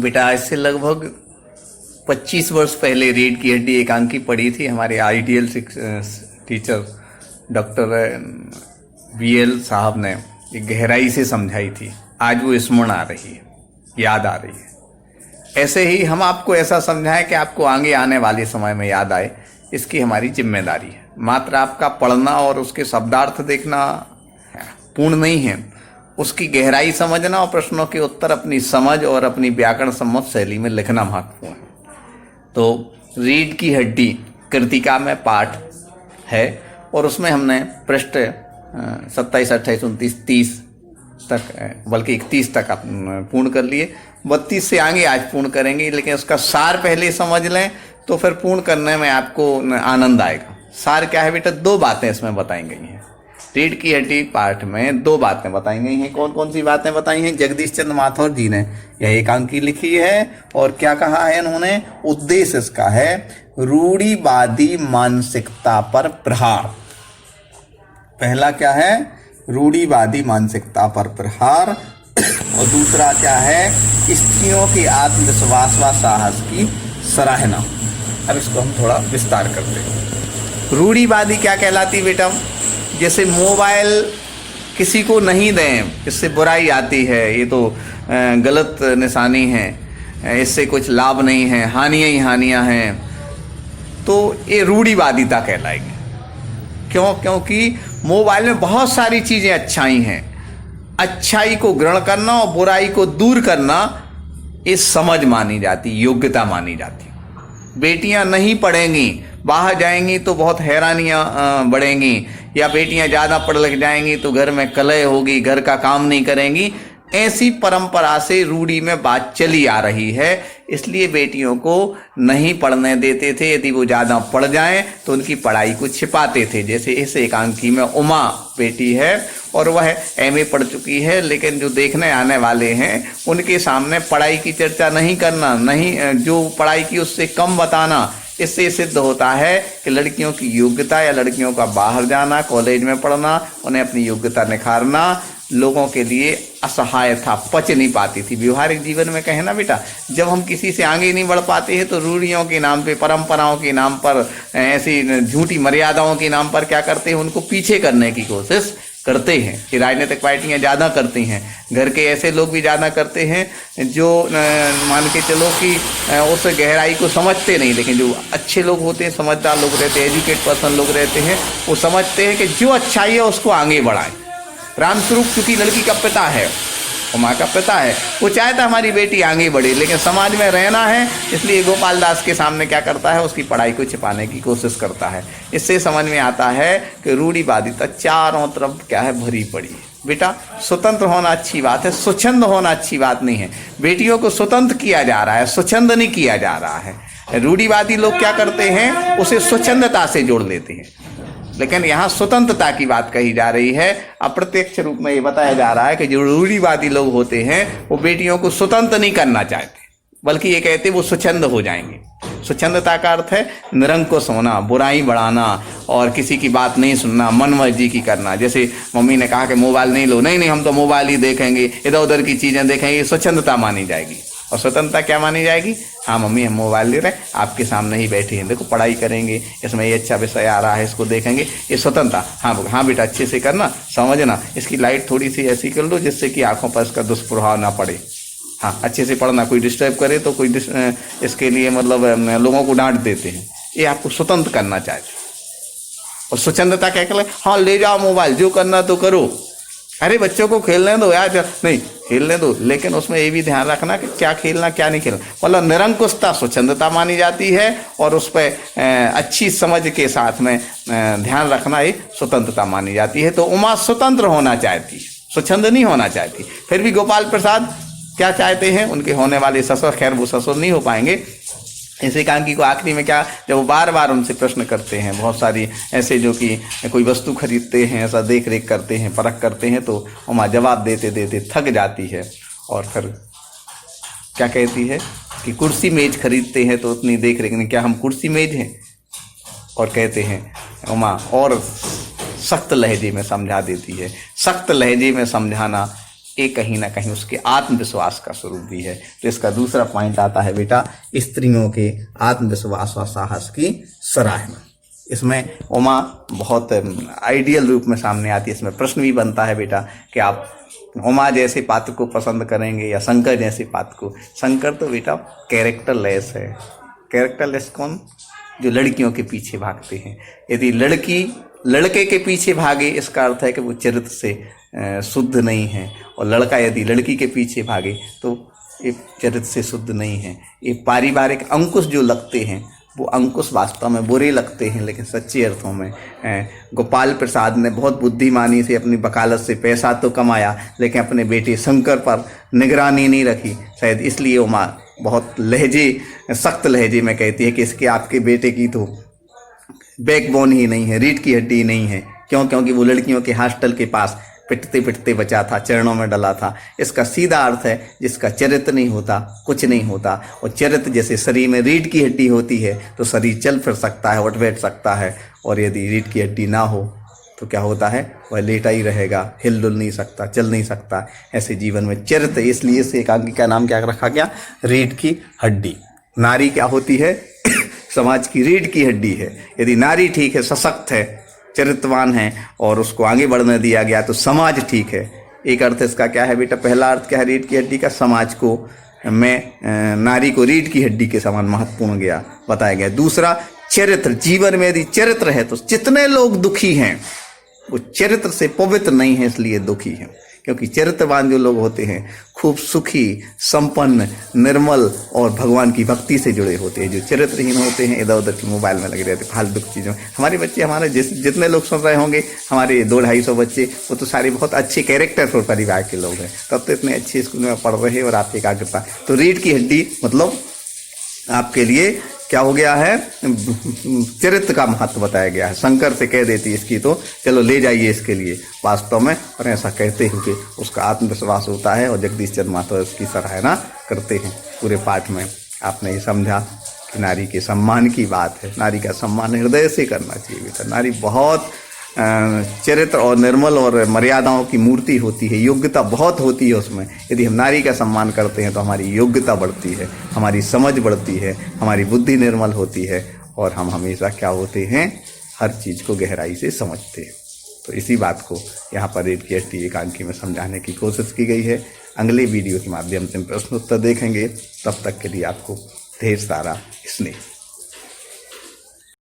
बेटा आज से लगभग 25 वर्ष पहले रीढ़ की हड्डी एकांकी पढ़ी थी। हमारे आईडियल टीचर डॉक्टर VL साहब ने एक गहराई से समझाई थी। आज वो स्मरण आ रही है, याद आ रही है। ऐसे ही हम आपको ऐसा समझाएं कि आपको आगे आने वाले समय में याद आए, इसकी हमारी जिम्मेदारी है। मात्र आपका पढ़ना और उसके शब्दार्थ देखना पूर्ण नहीं है, उसकी गहराई समझना और प्रश्नों के उत्तर अपनी समझ और अपनी व्याकरण सम्मत शैली में लिखना महत्वपूर्ण है। तो रीढ़ की हड्डी कृतिका में पाठ है और उसमें हमने पृष्ठ 27, 28, 29, 30 तक, बल्कि 31 तक पूर्ण कर लिए। 32 से आगे आज पूर्ण करेंगे, लेकिन उसका सार पहले समझ लें तो फिर पूर्ण करने में आपको आनंद आएगा। सार क्या है बेटा? 2 बातें इसमें बताई गई हैं। रीढ़ की हड्डी पाठ में 2 बातें बताई गई हैं। कौन कौन सी बातें बताई हैं? जगदीश चंद्र माथुर जी ने यह एकांकी लिखी है और क्या कहा है इन्होंने? उद्देश्य इसका है रूढ़िवादी मानसिकता पर प्रहार। पहला क्या है? रूढ़िवादी मानसिकता पर प्रहार। और दूसरा क्या है? स्त्रियों के आत्मविश्वास व साहस की सराहना। अब इसको हम थोड़ा विस्तार करते हैं। रूढ़िवादी क्या कहलाती बेटा? जैसे मोबाइल किसी को नहीं दें, इससे बुराई आती है, ये तो गलत निशानी है, इससे कुछ लाभ नहीं है, हानियाँ ही हानियाँ हैं, तो ये रूढ़िवादिता कहलाएगी। क्यों? क्योंकि मोबाइल में बहुत सारी चीज़ें अच्छाई हैं। अच्छाई को ग्रहण करना और बुराई को दूर करना ये समझ मानी जाती, योग्यता मानी जाती। बेटियां नहीं पढ़ेंगी, बाहर जाएंगी तो बहुत हैरानियां बढ़ेंगी, या बेटियां ज़्यादा पढ़ लिख जाएंगी तो घर में कलह होगी, घर का काम नहीं करेंगी। ऐसी परंपरा से रूढ़ी में बात चली आ रही है। इसलिए बेटियों को नहीं पढ़ने देते थे। यदि वो ज़्यादा पढ़ जाएं तो उनकी पढ़ाई को छिपाते थे। जैसे इस एकांकी में उमा बेटी है और वह MA पढ़ चुकी है, लेकिन जो देखने आने वाले हैं उनके सामने पढ़ाई की चर्चा नहीं करना, नहीं जो पढ़ाई की उससे कम बताना। इससे सिद्ध होता है कि लड़कियों की योग्यता या लड़कियों का बाहर जाना, कॉलेज में पढ़ना, उन्हें अपनी योग्यता निखारना लोगों के लिए असहाय था, पच नहीं पाती थी। व्यवहारिक जीवन में कहे ना बेटा, जब हम किसी से आगे नहीं बढ़ पाते हैं तो रूढ़ियों के नाम पे, परंपराओं के नाम पर, ऐसी झूठी मर्यादाओं के नाम पर क्या करते हैं? उनको पीछे करने की कोशिश करते हैं। कि राजनीतिक पार्टियां ज़्यादा करती हैं, घर के ऐसे लोग भी ज़्यादा करते हैं जो मान के चलो कि उस गहराई को समझते नहीं। लेकिन जो अच्छे लोग होते हैं, समझदार लोग रहते हैं, एजुकेट पर्सन लोग रहते हैं, वो समझते हैं कि जो अच्छाई है उसको आगे बढ़ाएं। रामस्वरूप चूंकि लड़की का पिता है, उमा का पिता है, वो चाहता हमारी बेटी आगे बढ़े, लेकिन समाज में रहना है, इसलिए गोपाल दास के सामने क्या करता है? उसकी पढ़ाई को छिपाने की कोशिश करता है। इससे समझ में आता है कि रूढ़िवादिता चारों तरफ क्या है? भरी पड़ी है। बेटा स्वतंत्र होना अच्छी बात है, स्वच्छंद होना अच्छी बात नहीं है। बेटियों को स्वतंत्र किया जा रहा है, स्वच्छंद नहीं किया जा रहा है। रूढ़िवादी लोग क्या करते हैं? उसे स्वच्छंदता से जोड़ लेते हैं, लेकिन यहाँ स्वतंत्रता की बात कही जा रही है। अप्रत्यक्ष रूप में ये बताया जा रहा है कि जो रूढ़िवादी लोग होते हैं वो बेटियों को स्वतंत्र नहीं करना चाहते, बल्कि ये कहते वो स्वच्छंद हो जाएंगे। स्वच्छंदता का अर्थ है निरंकुश होना, बुराई बढ़ाना और किसी की बात नहीं सुनना, मनमर्जी की करना। जैसे मम्मी ने कहा कि मोबाइल नहीं लो, नहीं हम तो मोबाइल ही देखेंगे, इधर उधर की चीज़ें देखेंगे, स्वच्छंदता मानी जाएगी। और स्वतंत्रता क्या मानी जाएगी? हाँ मम्मी हम मोबाइल ले रहे हैं, आपके सामने ही बैठे हैं, देखो पढ़ाई करेंगे, इसमें ये अच्छा विषय आ रहा है, इसको देखेंगे, ये स्वतंत्रता। हाँ बेटा अच्छे से करना, समझना, इसकी लाइट थोड़ी सी ऐसी कर लो जिससे कि आंखों पर इसका दुष्प्रभाव ना पड़े। हाँ अच्छे से पढ़ना, कोई डिस्टर्ब करे तो कोई इसके लिए मतलब लोगों को डांट देते हैं। ये आपको स्वतंत्र करना चाहिए। और स्वच्छंदता क्या कर? हाँ ले जाओ मोबाइल, जो करना तो करो। अरे बच्चों को खेलने दो यार, नहीं खेलने दो, लेकिन उसमें ये भी ध्यान रखना कि क्या खेलना क्या नहीं खेलना। मतलब निरंकुशता स्वच्छंदता मानी जाती है और उस पर अच्छी समझ के साथ में ध्यान रखना ये स्वतंत्रता मानी जाती है। तो उमा स्वतंत्र होना चाहती है, स्वच्छंद नहीं होना चाहती। फिर भी गोपाल प्रसाद क्या चाहते हैं? उनके होने वाले ससुर, खैर वो ससुर नहीं हो पाएंगे। इस एकांकी को आखिरी में क्या, जब वो बार बार उनसे प्रश्न करते हैं, बहुत सारी ऐसे जो कि कोई वस्तु खरीदते हैं, ऐसा देख रेख करते हैं, परख करते हैं, तो उमा जवाब देते देते थक जाती है और फिर क्या कहती है कि कुर्सी मेज खरीदते हैं तो उतनी देख रेख नहीं, क्या हम कुर्सी मेज हैं? और कहते हैं उमा और सख्त लहजे में समझा देती है। सख्त लहजे में समझाना ये कहीं ना कहीं उसके आत्मविश्वास का स्वरूप भी है। तो इसका दूसरा पॉइंट आता है बेटा, स्त्रियों के आत्मविश्वास और साहस की सराहना। इसमें उमा बहुत आइडियल रूप में सामने आती है। इसमें प्रश्न भी बनता है बेटा कि आप उमा जैसे पात्र को पसंद करेंगे या शंकर जैसे पात्र को। शंकर तो बेटा कैरेक्टरलेस है। कैरेक्टरलेस कौन? जो लड़कियों के पीछे भागते हैं। यदि लड़की लड़के के पीछे भागे, इसका अर्थ है कि वो चरित्र से शुद्ध नहीं है, और लड़का यदि लड़की के पीछे भागे तो ये चरित्र से शुद्ध नहीं है। ये पारिवारिक अंकुश जो लगते हैं वो अंकुश वास्तव में बुरे लगते हैं, लेकिन सच्चे अर्थों में गोपाल प्रसाद ने बहुत बुद्धिमानी से अपनी वकालत से पैसा तो कमाया, लेकिन अपने बेटे शंकर पर निगरानी नहीं रखी। शायद इसलिए उमा बहुत सख्त लहजे में कहती है कि इसके आपके बेटे की तो बैकबोन ही नहीं है, रीढ़ की हड्डी नहीं है। क्यों? क्योंकि वो लड़कियों के हॉस्टल के पास पिटते पिटते बचा था, चरणों में डला था। इसका सीधा अर्थ है जिसका चरित्र नहीं होता कुछ नहीं होता। और चरित्र जैसे शरीर में रीढ़ की हड्डी होती है तो शरीर चल फिर सकता है, उठ बैठ सकता है, और यदि रीढ़ की हड्डी ना हो तो क्या होता है? वह लेटा ही रहेगा, हिल डुल नहीं सकता, चल नहीं सकता। ऐसे जीवन में चरित्र, इसलिए इस एकांकी का नाम क्या रखा गया? रीढ़ की हड्डी। नारी क्या होती है? समाज की रीढ़ की हड्डी है। यदि नारी ठीक है, सशक्त है, चरित्रवान है और उसको आगे बढ़ने दिया गया तो समाज ठीक है। एक अर्थ इसका क्या है बेटा? पहला अर्थ क्या है रीढ़ की हड्डी का? समाज को में नारी को रीढ़ की हड्डी के समान महत्वपूर्ण गया बताया गया। दूसरा चरित्र, जीवन में यदि चरित्र है तो जितने लोग दुखी हैं वो चरित्र से पवित्र नहीं है, इसलिए दुखी हैं। क्योंकि चरित्रवान जो लोग होते हैं खूब सुखी, संपन्न, निर्मल और भगवान की भक्ति से जुड़े होते हैं। जो चरित्रहीन होते हैं इधर उधर की मोबाइल में लगे रहते, फालतू की चीज़ों में। हमारे बच्चे, हमारे जितने लोग सुन रहे होंगे, हमारे 200-250 बच्चे, वो तो सारे बहुत अच्छे कैरेक्टर और परिवार के लोग हैं, तब तो इतने अच्छे स्कूल में पढ़ रहे हैं और आपकी एकाग्रता। तो रीढ़ की हड्डी मतलब आपके लिए क्या हो गया है? चरित्र का महत्व बताया गया है। शंकर से कह देती इसकी तो चलो ले जाइए इसके लिए वास्तव में, और ऐसा कहते हुए उसका आत्मविश्वास होता है। और जगदीश चंद्र महतो इसकी सराहना करते हैं। पूरे पाठ में आपने ये समझा कि नारी के सम्मान की बात है। नारी का सम्मान हृदय से करना चाहिए बेटा। नारी बहुत चरित्र और निर्मल और मर्यादाओं की मूर्ति होती है, योग्यता बहुत होती है उसमें। यदि हम नारी का सम्मान करते हैं तो हमारी योग्यता बढ़ती है, हमारी समझ बढ़ती है, हमारी बुद्धि निर्मल होती है, और हम हमेशा क्या होते हैं? हर चीज़ को गहराई से समझते हैं। तो इसी बात को यहाँ पर रीढ़ की हड्डी एकांकी में समझाने की कोशिश की गई है। अगले वीडियो के माध्यम से हम प्रश्न उत्तर देखेंगे। तब तक के लिए आपको ढेर सारा स्नेह।